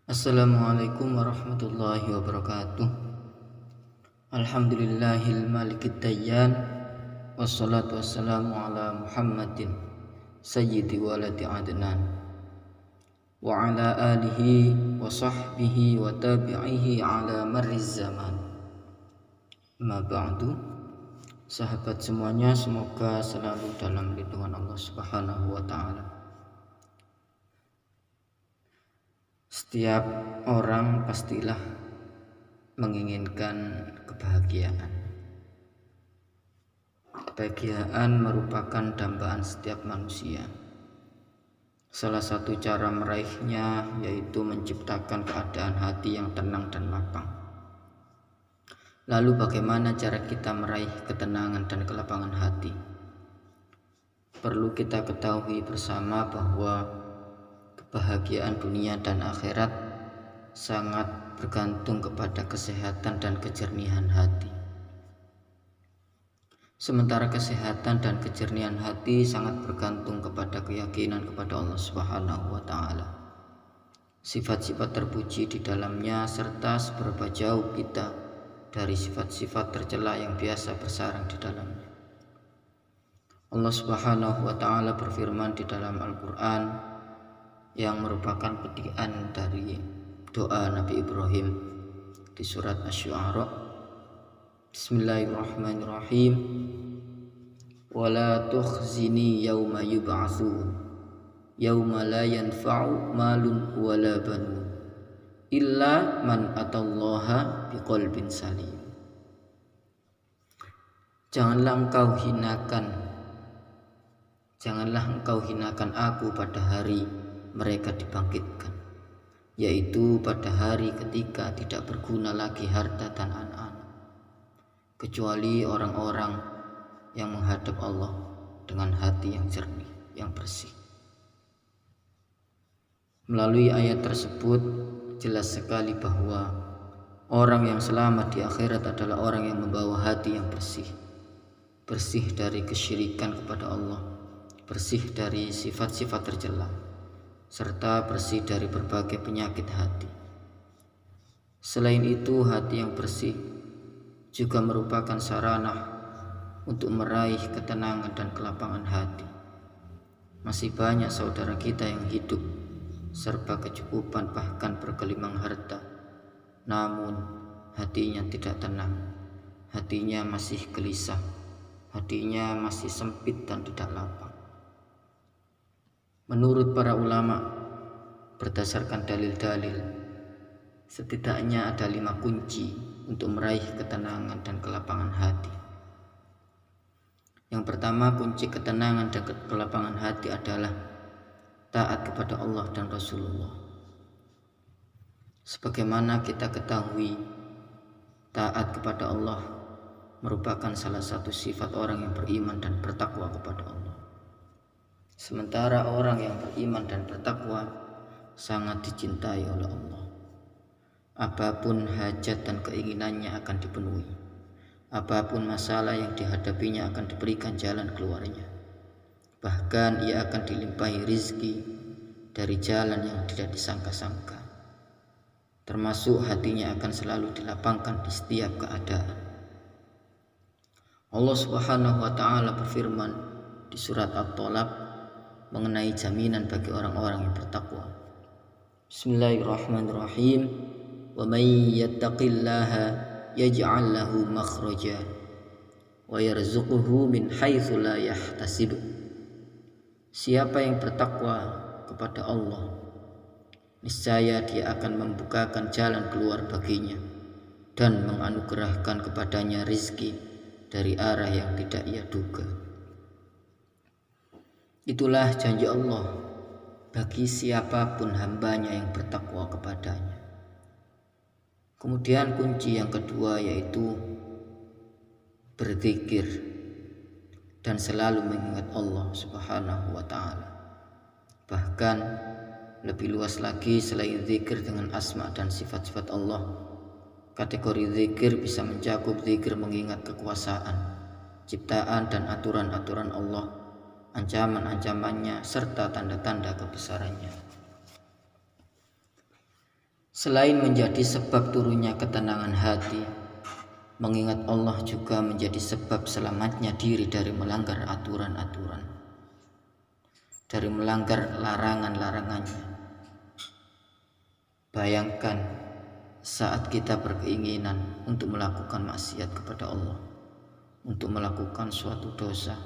Assalamualaikum warahmatullahi wabarakatuh. Alhamdulillahil malikid dayyan, wassalatu wassalamu ala Muhammadin sayyidi waladi adnan wa ala alihi wa sahbihi wa tabi'ihi ala marriz zaman. Ma ba'du. Sahabat semuanya, semoga selalu dalam lindungan Allah Subhanahu wa taala. Setiap orang pastilah menginginkan kebahagiaan. Kebahagiaan merupakan dambaan setiap manusia. Salah satu cara meraihnya yaitu menciptakan keadaan hati yang tenang dan lapang. Lalu bagaimana cara kita meraih ketenangan dan kelapangan hati? Perlu kita ketahui bersama bahwa kebahagiaan dunia dan akhirat sangat bergantung kepada kesehatan dan kejernihan hati. Sementara kesehatan dan kejernihan hati sangat bergantung kepada keyakinan kepada Allah Subhanahu wa taala. Sifat-sifat terpuji di dalamnya serta seberapa jauh kita dari sifat-sifat tercela yang biasa bersarang di dalamnya. Allah Subhanahu wa taala berfirman di dalam Al-Qur'an yang merupakan petikan dari doa Nabi Ibrahim di surat Asy-Syu'ara. Bismillahirrahmanirrahim. Wala tukhzini yauma yub'atsun yauma la yanfa'u malun wala banun illa man atallaha biqalbin salim. Janganlah engkau hinakan aku pada hari mereka dibangkitkan, yaitu pada hari ketika tidak berguna lagi harta dan anak-anak, kecuali orang-orang yang menghadap Allah dengan hati yang jernih, yang bersih. Melalui ayat tersebut jelas sekali bahwa orang yang selamat di akhirat adalah orang yang membawa hati yang bersih, bersih dari kesyirikan kepada Allah, bersih dari sifat-sifat tercela, serta bersih dari berbagai penyakit hati. Selain itu, hati yang bersih juga merupakan sarana untuk meraih ketenangan dan kelapangan hati. Masih banyak saudara kita yang hidup serba kecukupan, bahkan bergelimang harta, namun hatinya tidak tenang, hatinya masih gelisah, hatinya masih sempit dan tidak lapang. Menurut para ulama, berdasarkan dalil-dalil, setidaknya ada 5 kunci untuk meraih ketenangan dan kelapangan hati. Yang pertama, kunci ketenangan dan kelapangan hati adalah taat kepada Allah dan Rasulullah. Sebagaimana kita ketahui, taat kepada Allah merupakan salah satu sifat orang yang beriman dan bertakwa kepada Allah. Sementara orang yang beriman dan bertakwa sangat dicintai oleh Allah. Apapun hajat dan keinginannya akan dipenuhi. Apapun masalah yang dihadapinya akan diberikan jalan keluarnya. Bahkan ia akan dilimpahi rizki dari jalan yang tidak disangka-sangka. Termasuk hatinya akan selalu dilapangkan di setiap keadaan. Allah Subhanahu wa taala berfirman di surat At-Tolaq mengenai jaminan bagi orang-orang yang bertakwa. Bismillahirrahmanirrahim. Wa may yattaqillaha yaj'al lahu makhraja wa yarzuquhu min haitsu la yahtasib. Siapa yang bertakwa kepada Allah, niscaya dia akan membukakan jalan keluar baginya dan menganugerahkan kepadanya rizki dari arah yang tidak ia duga. Itulah janji Allah bagi siapapun hambanya yang bertakwa kepadanya. Kemudian kunci yang kedua yaitu berzikir dan selalu mengingat Allah Subhanahu wa taala. Bahkan lebih luas lagi, selain zikir dengan asma dan sifat-sifat Allah, kategori zikir bisa mencakup zikir mengingat kekuasaan, ciptaan dan aturan-aturan Allah, ancaman-ancamannya serta tanda-tanda kebesarannya. Selain menjadi sebab turunnya ketenangan hati, mengingat Allah juga menjadi sebab selamatnya diri dari melanggar aturan-aturan, dari melanggar larangan-larangannya. Bayangkan saat kita berkeinginan untuk melakukan maksiat kepada Allah, untuk melakukan suatu dosa,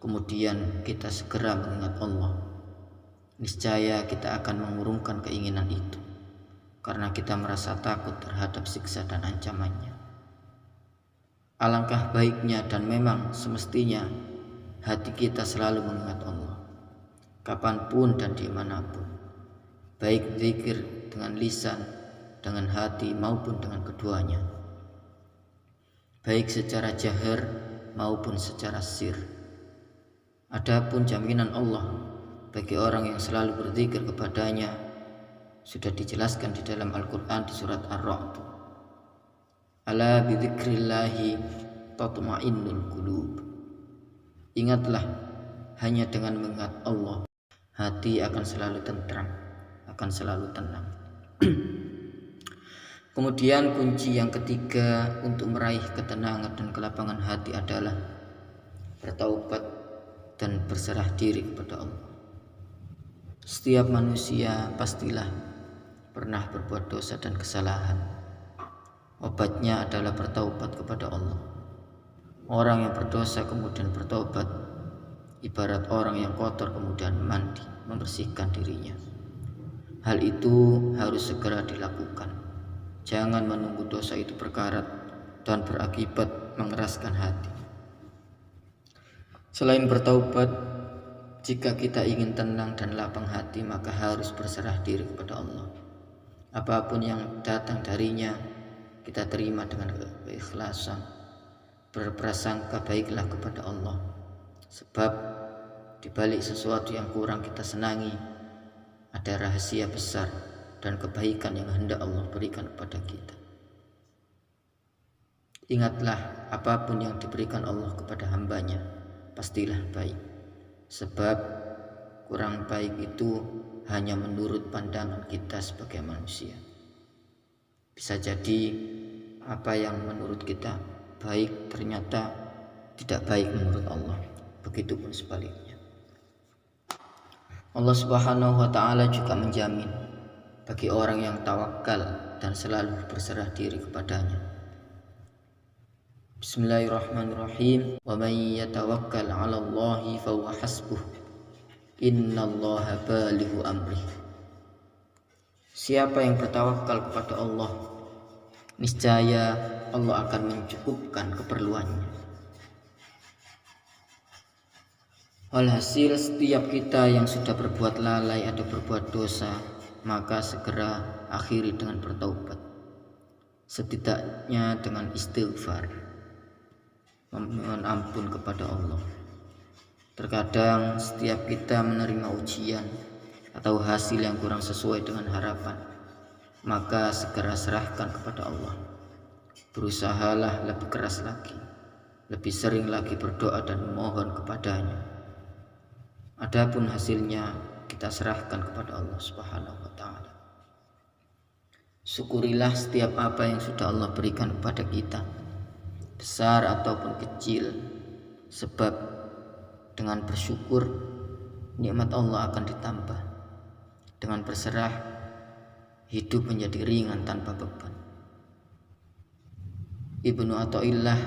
kemudian kita segera mengingat Allah, niscaya kita akan mengurungkan keinginan itu karena kita merasa takut terhadap siksa dan ancamannya. Alangkah baiknya dan memang semestinya hati kita selalu mengingat Allah, kapanpun dan dimanapun, baik zikir dengan lisan, dengan hati maupun dengan keduanya, baik secara jahar maupun secara sir. Adapun jaminan Allah bagi orang yang selalu berzikir kepadanya sudah dijelaskan di dalam Al-Quran di surat Ar-Ra'd. Ala bidzikrillahi tatma'innul qulub. Ingatlah, hanya dengan mengingat Allah, hati akan selalu tentram, akan selalu tenang. Kemudian kunci yang ketiga untuk meraih ketenangan dan kelapangan hati adalah bertaubat dan berserah diri kepada Allah. Setiap manusia pastilah pernah berbuat dosa dan kesalahan. Obatnya adalah bertaubat kepada Allah. Orang yang berdosa kemudian bertaubat ibarat orang yang kotor kemudian mandi, membersihkan dirinya. Hal itu harus segera dilakukan. Jangan menunggu dosa itu berkarat dan berakibat mengeraskan hati. Selain bertaubat, jika kita ingin tenang dan lapang hati, maka harus berserah diri kepada Allah. Apapun yang datang darinya, kita terima dengan keikhlasan, berprasangka baiklah kepada Allah. Sebab di balik sesuatu yang kurang kita senangi, ada rahasia besar dan kebaikan yang hendak Allah berikan kepada kita. Ingatlah, apapun yang diberikan Allah kepada hambanya pastilah baik. Sebab kurang baik itu hanya menurut pandangan kita sebagai manusia. Bisa jadi apa yang menurut kita baik ternyata tidak baik menurut Allah. Begitupun sebaliknya. Allah Subhanahu wa ta'ala juga menjamin bagi orang yang tawakal dan selalu berserah diri kepadanya. Bismillahirrahmanirrahim. Wa man yatawakkal 'ala Allahi fa huwa hasbuh. Innallaha balighu amrih. Siapa yang bertawakal kepada Allah, niscaya Allah akan mencukupkan keperluannya. Walhasil setiap kita yang sudah berbuat lalai atau berbuat dosa, maka segera akhiri dengan bertaubat. Setidaknya dengan istighfar, memohon ampun kepada Allah. Terkadang setiap kita menerima ujian atau hasil yang kurang sesuai dengan harapan, maka segera serahkan kepada Allah. Berusahalah lebih keras lagi, lebih sering lagi berdoa dan memohon kepadanya. Adapun hasilnya kita serahkan kepada Allah Subhanahu wa ta'ala. Syukurilah setiap apa yang sudah Allah berikan kepada kita, besar ataupun kecil, sebab dengan bersyukur nikmat Allah akan ditambah. Dengan berserah, hidup menjadi ringan tanpa beban. Ibnu Athaillah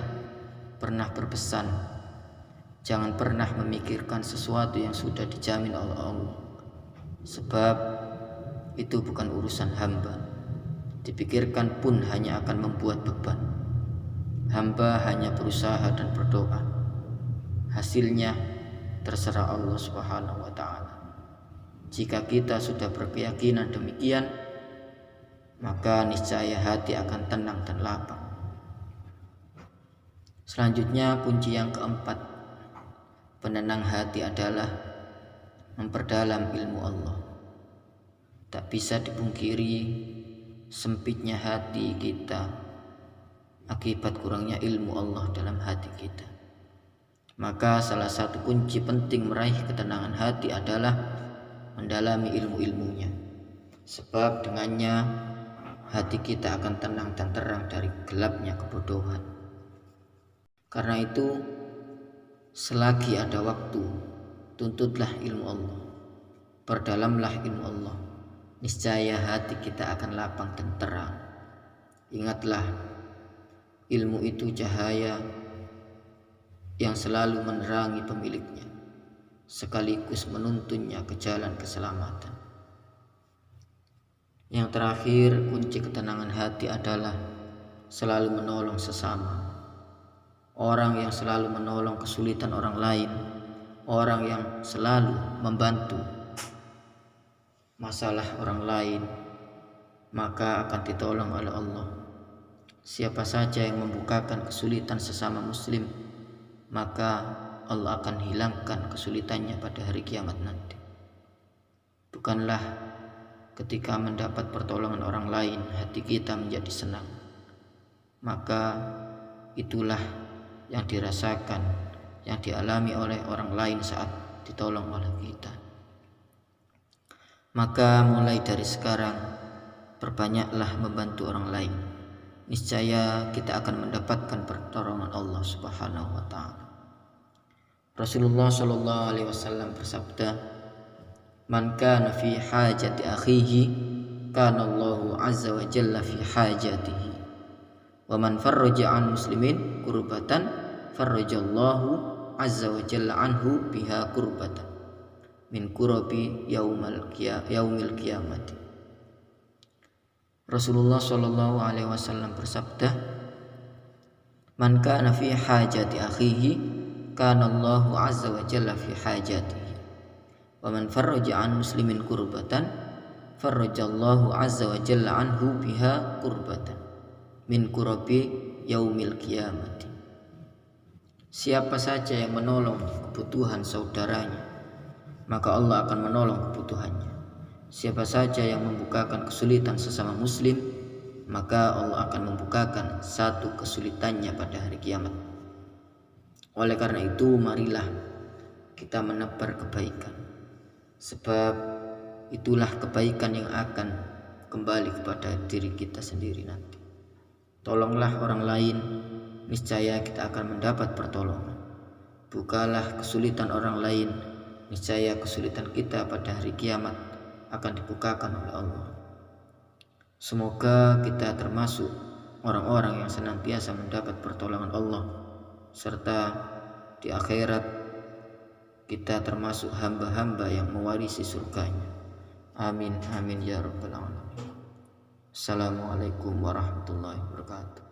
pernah berpesan, jangan pernah memikirkan sesuatu yang sudah dijamin oleh Allah, sebab itu bukan urusan hamba. Dipikirkan pun hanya akan membuat beban. Hamba hanya berusaha dan berdoa. Hasilnya terserah Allah Subhanahu wa ta'ala. Jika kita sudah berkeyakinan demikian, maka niscaya hati akan tenang dan lapang. Selanjutnya kunci yang keempat, penenang hati adalah memperdalam ilmu Allah. Tak bisa dipungkiri sempitnya hati kita akibat kurangnya ilmu Allah dalam hati kita. Maka salah satu kunci penting meraih ketenangan hati adalah mendalami ilmu-ilmunya. Sebab dengannya hati kita akan tenang dan terang dari gelapnya kebodohan. Karena itu, selagi ada waktu, tuntutlah ilmu Allah, perdalamlah ilmu Allah. Niscaya hati kita akan lapang dan terang. Ingatlah, ilmu itu cahaya yang selalu menerangi pemiliknya, sekaligus menuntunnya ke jalan keselamatan. Yang terakhir, kunci ketenangan hati adalah selalu menolong sesama. Orang yang selalu menolong kesulitan orang lain, orang yang selalu membantu masalah orang lain, maka akan ditolong oleh Allah. Siapa saja yang membukakan kesulitan sesama muslim, maka Allah akan hilangkan kesulitannya pada hari kiamat nanti. Bukanlah ketika mendapat pertolongan orang lain hati kita menjadi senang, maka itulah yang dirasakan, yang dialami oleh orang lain saat ditolong oleh kita. Maka mulai dari sekarang, perbanyaklah membantu orang lain. Niscaya kita akan mendapatkan pertolongan Allah Subhanahu wa ta'ala. Rasulullah Shallallahu alaihi wasallam bersabda, "Man kana fi hajati akhihi, kana Allahu azza wa jalla fi hajatihi. Wa man farraja an muslimin kurbatan, farrajallahu azza wa jalla anhu biha kurbatan min kurabi yaumil qiyamati." Rasulullah Shallallahu alaihi wasallam bersabda, "Man kana fi hajati akhihi, kana Allahu azza wa jalla fi hajatihi. Wa man farraja an muslimin kurbatan, farrajallahu azza wa jalla anhu biha kurbatan min kurabi yaumil qiyamati." Siapa saja yang menolong kebutuhan saudaranya, maka Allah akan menolong kebutuhannya. Siapa saja yang membukakan kesulitan sesama muslim, maka Allah akan membukakan satu kesulitannya pada hari kiamat. Oleh karena itu, marilah kita menebar kebaikan, sebab itulah kebaikan yang akan kembali kepada diri kita sendiri nanti. Tolonglah orang lain, niscaya kita akan mendapat pertolongan. Bukalah kesulitan orang lain, niscaya kesulitan kita pada hari kiamat akan dibukakan oleh Allah. Semoga kita termasuk orang-orang yang senantiasa mendapat pertolongan Allah, serta di akhirat kita termasuk hamba-hamba yang mewarisi surganya. Amin, amin ya rabbal alamin. Assalamualaikum warahmatullahi wabarakatuh.